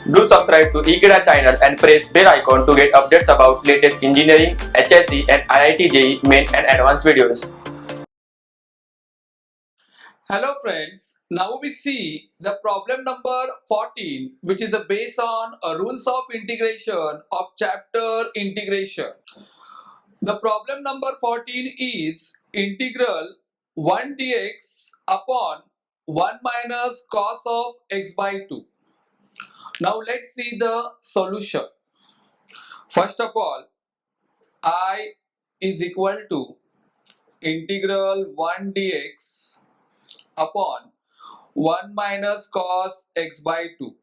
Do subscribe to Ekeeda channel and press bell icon to get updates about latest engineering, HSC and IIT JEE main and advanced videos. Hello friends, now we see the problem number 14, which is based on rules of integration of chapter integration. The problem number 14 is integral 1 dx upon 1 minus cos of x by 2. Now let's see the solution. First of all, I is equal to integral 1 dx upon 1 minus cos x by 2.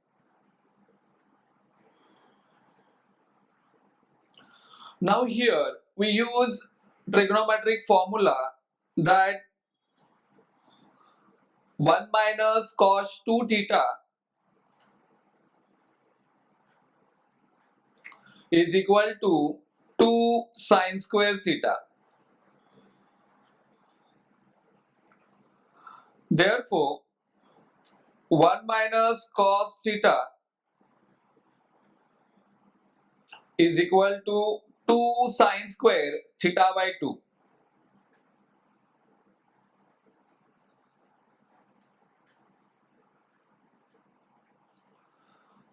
Now here we use trigonometric formula that 1 minus cos 2 theta is equal to 2 sine square theta. Therefore, 1 minus cos theta is equal to 2 sine square theta by 2.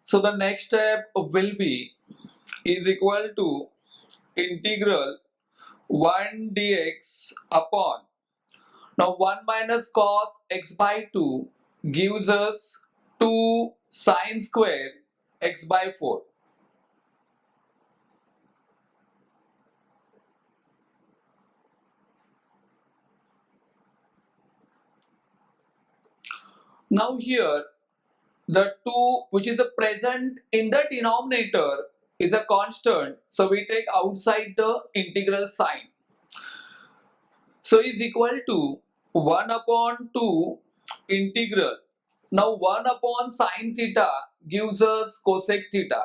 So the next step will be is equal to integral 1 dx upon, now 1 minus cos x by 2 gives us 2 sine square x by 4. Now here the 2 which is present in the denominator is a constant, so we take outside the integral sign. So is equal to 1 upon 2 integral. Now 1 upon sine theta gives us cosec theta.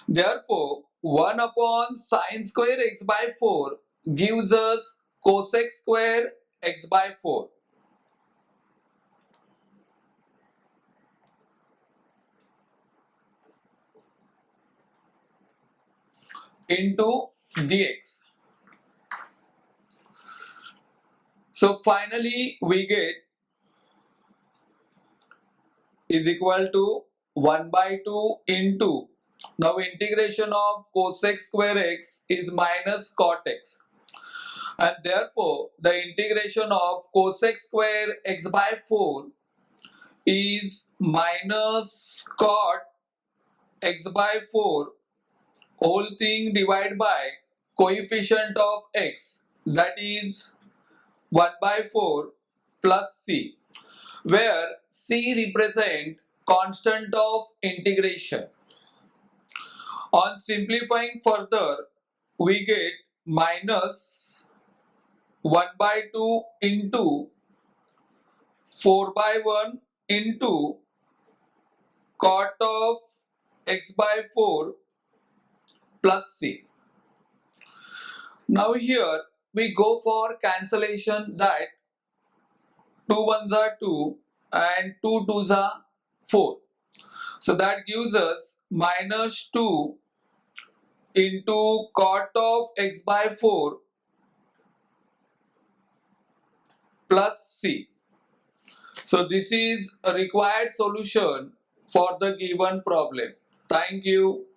Therefore 1 upon sine square x by 4 gives us cosec square x by 4. Into dx. So finally we get is equal to 1 by 2 into, now integration of cosec square x is minus cot x, and therefore the integration of cosec square x by 4 is minus cot x by 4 whole thing divided by coefficient of x, that is 1 by 4 plus c, where c represent constant of integration. On simplifying further, we get minus 1 by 2 into 4 by 1 into cot of x by 4 plus c. Now here we go for cancellation, that 2 ones are 2 and 2 twos are 4. So that gives us minus 2 into cot of x by 4 plus c. So this is a required solution for the given problem. Thank you.